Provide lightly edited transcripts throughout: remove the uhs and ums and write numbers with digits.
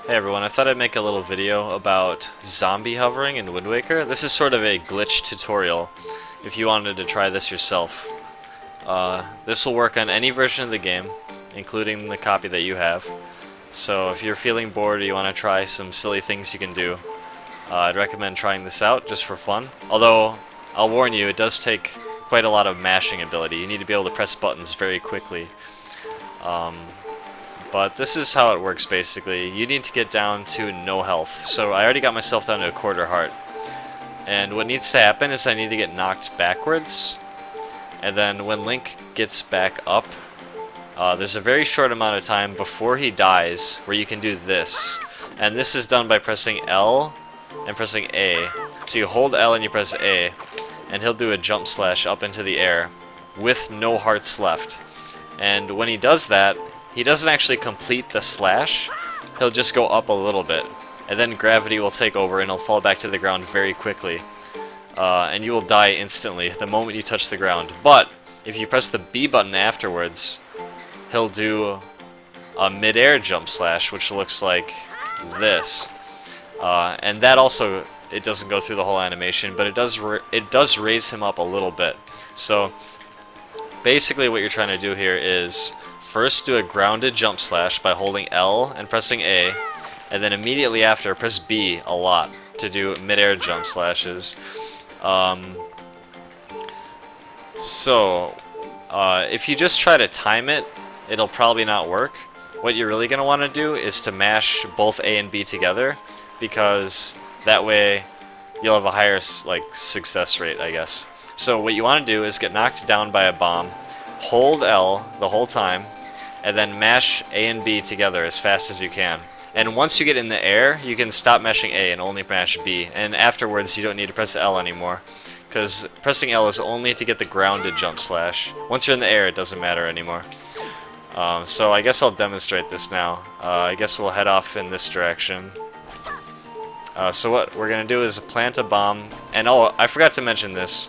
Hey everyone, I thought I'd make a little video about zombie hovering in Wind Waker. This is sort of a glitch tutorial if you wanted to try this yourself. This will work on any version of the game, including the copy that you have. So if you're feeling bored or you want to try some silly things you can do, I'd recommend trying this out just for fun. Although, I'll warn you, it does take quite a lot of mashing ability. You need to be able to press buttons very quickly. But this is how it works basically. You need to get down to no health. So I already got myself down to a quarter heart. And what needs to happen is I need to get knocked backwards. And then when Link gets back up, there's a very short amount of time before he dies where you can do this. And this is done by pressing L and pressing A. So you hold L and you press A, and he'll do a jump slash up into the air with no hearts left. And when he does that, he doesn't actually complete the slash, he'll just go up a little bit, and then gravity will take over and he'll fall back to the ground very quickly. And you will die instantly the moment you touch the ground. But if you press the B button afterwards, he'll do a mid-air jump slash, which looks like this. And that also, it doesn't go through the whole animation, but it does raise him up a little bit. So basically what you're trying to do here is first do a grounded jump slash by holding L and pressing A, and then immediately after press B a lot to do mid-air jump slashes. If you just try to time it, it'll probably not work. What you're really going to want to do is to mash both A and B together, because that way you'll have a higher success rate, I guess. So what you want to do is get knocked down by a bomb, hold L the whole time, and then mash A and B together as fast as you can. And once you get in the air, you can stop mashing A and only mash B. And afterwards, you don't need to press L anymore, because pressing L is only to get the grounded jump slash. Once you're in the air, it doesn't matter anymore. So I guess I'll demonstrate this now. I guess we'll head off in this direction. So what we're going to do is plant a bomb. And oh, I forgot to mention this.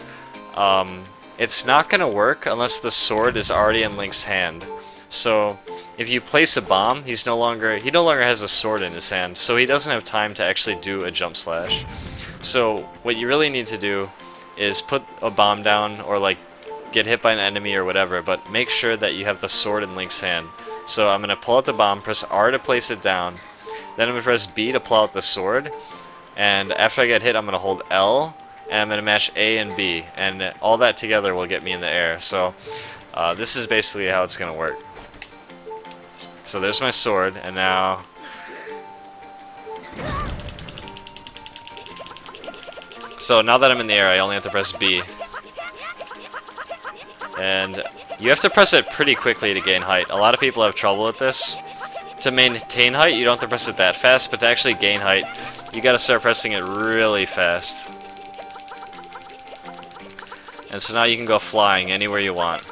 It's not going to work unless the sword is already in Link's hand. So if you place a bomb, he no longer has a sword in his hand, so he doesn't have time to actually do a jump slash. So what you really need to do is put a bomb down, or get hit by an enemy or whatever, but make sure that you have the sword in Link's hand. So I'm going to pull out the bomb, press R to place it down, then I'm going to press B to pull out the sword, and after I get hit I'm going to hold L, and I'm going to mash A and B, and all that together will get me in the air. So this is basically how it's going to work. So there's my sword, and now that I'm in the air, I only have to press B. And you have to press it pretty quickly to gain height. A lot of people have trouble with this. To maintain height, you don't have to press it that fast, but to actually gain height, you gotta start pressing it really fast. And so now you can go flying anywhere you want.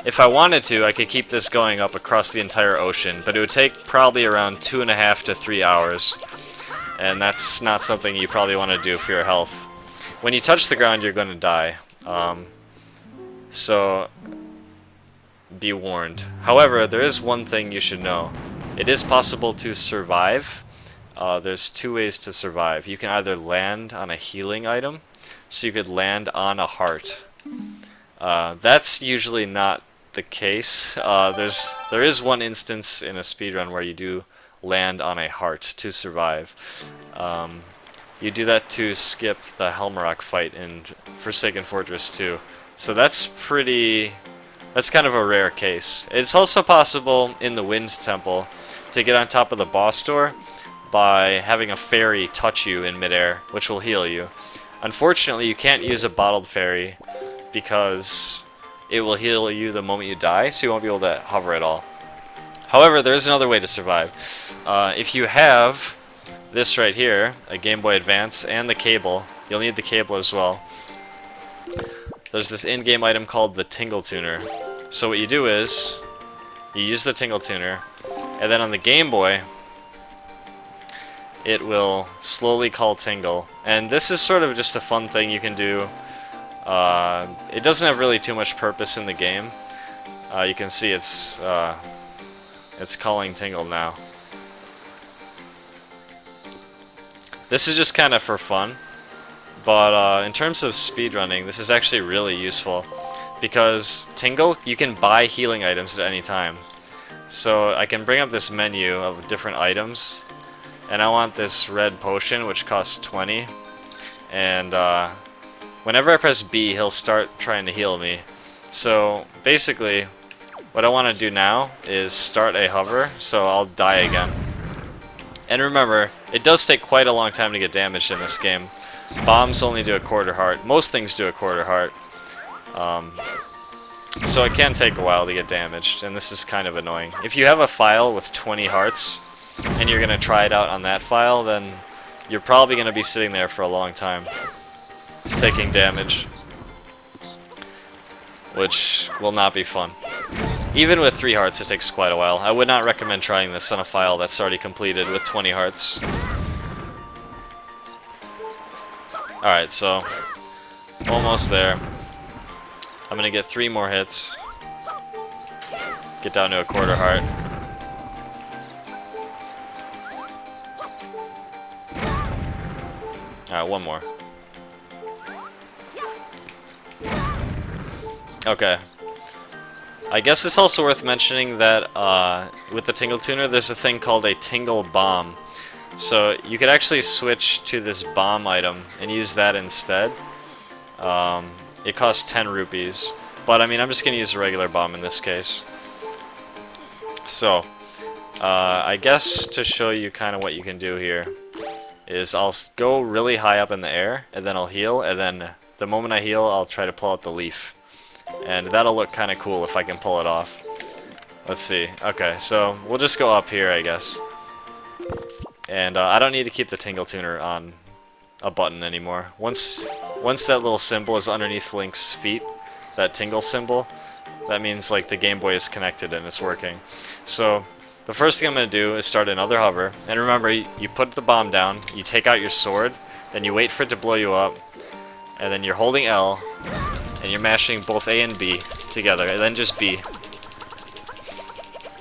If I wanted to, I could keep this going up across the entire ocean, but it would take probably around 2.5 to 3 hours. And that's not something you probably want to do for your health. When you touch the ground, you're going to die. So be warned. However, there is one thing you should know. It is possible to survive. There's two ways to survive. You can either land on a healing item, so you could land on a heart. That's usually not the case. There is one instance in a speedrun where you do land on a heart to survive. You do that to skip the Helmarok fight in Forsaken Fortress 2. So that's kind of a rare case. It's also possible in the Wind Temple to get on top of the boss door by having a fairy touch you in midair, which will heal you. Unfortunately, you can't use a bottled fairy because it will heal you the moment you die, so you won't be able to hover at all. However, there is another way to survive. If you have this right here, a Game Boy Advance, and the cable, you'll need the cable as well. There's this in-game item called the Tingle Tuner. So what you do is, you use the Tingle Tuner, and then on the Game Boy, it will slowly call Tingle. And this is sort of just a fun thing you can do. It doesn't have really too much purpose in the game. You can see it's calling Tingle now. This is just kind of for fun, but in terms of speedrunning, this is actually really useful because Tingle, you can buy healing items at any time. So I can bring up this menu of different items, and I want this red potion, which costs 20, and whenever I press B, he'll start trying to heal me. So basically, what I want to do now is start a hover, so I'll die again. And remember, it does take quite a long time to get damaged in this game. Bombs only do a quarter heart. Most things do a quarter heart. So it can take a while to get damaged, and this is kind of annoying. If you have a file with 20 hearts, and you're going to try it out on that file, then you're probably going to be sitting there for a long time, taking damage, which will not be fun. Even with 3 hearts, it takes quite a while. I would not recommend trying this on a file that's already completed with 20 hearts. Alright, so almost there. I'm gonna get 3 more hits. Get down to a quarter heart. Alright, 1 more. Okay. I guess it's also worth mentioning that with the Tingle Tuner, there's a thing called a Tingle Bomb. So you could actually switch to this bomb item and use that instead. It costs 10 rupees, but I mean, I'm just going to use a regular bomb in this case. So, I guess to show you kind of what you can do here is I'll go really high up in the air, and then I'll heal, and then the moment I heal, I'll try to pull out the leaf. And that'll look kind of cool if I can pull it off. Let's see. Okay, so we'll just go up here, I guess. And I don't need to keep the Tingle Tuner on a button anymore. Once that little symbol is underneath Link's feet, that tingle symbol, that means like the Game Boy is connected and it's working. So the first thing I'm going to do is start another hover. And remember, you put the bomb down, you take out your sword, then you wait for it to blow you up, and then you're holding L, and you're mashing both A and B together, and then just B.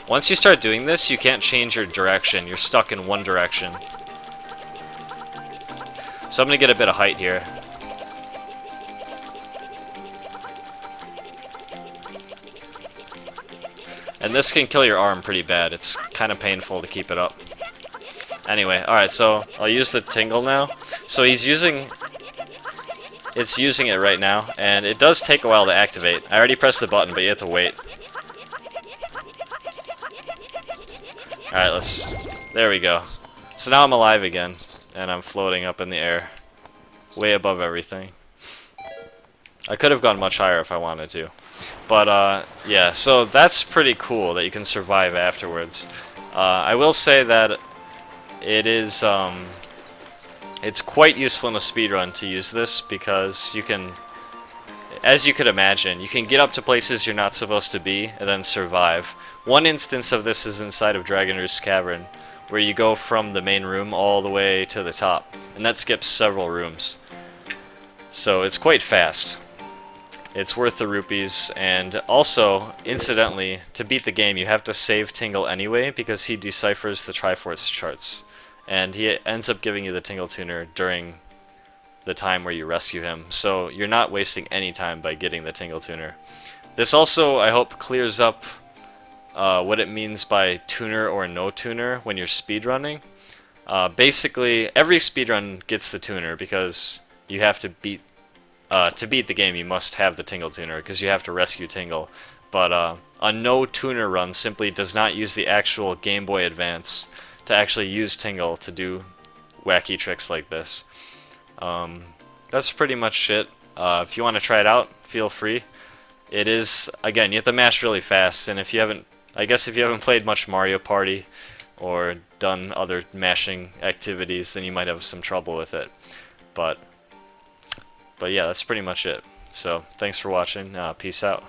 Once you start doing this, you can't change your direction. You're stuck in one direction. So I'm going to get a bit of height here. And this can kill your arm pretty bad. It's kind of painful to keep it up. Anyway, alright, so I'll use the Tingle now. So it's using it right now, and it does take a while to activate. I already pressed the button, but you have to wait. Alright, there we go. So now I'm alive again, and I'm floating up in the air, way above everything. I could have gone much higher if I wanted to. But, yeah, so that's pretty cool that you can survive afterwards. I will say that it is, it's quite useful in a speedrun to use this, because you can, as you could imagine, you can get up to places you're not supposed to be and then survive. One instance of this is inside of Dragon Roost Cavern, where you go from the main room all the way to the top, and that skips several rooms. So it's quite fast. It's worth the rupees, and also, incidentally, to beat the game you have to save Tingle anyway, because he deciphers the Triforce charts. And he ends up giving you the Tingle Tuner during the time where you rescue him. So you're not wasting any time by getting the Tingle Tuner. This also, I hope, clears up what it means by tuner or no tuner when you're speedrunning. Basically, every speedrun gets the tuner because you have to beat the game, you must have the Tingle Tuner because you have to rescue Tingle. But a no tuner run simply does not use the actual Game Boy Advance to actually use Tingle to do wacky tricks like this. That's pretty much it. If you want to try it out, feel free. It is, again, you have to mash really fast, and if you haven't, I guess if you haven't played much Mario Party or done other mashing activities, then you might have some trouble with it. But yeah, that's pretty much it. So, thanks for watching. Peace out.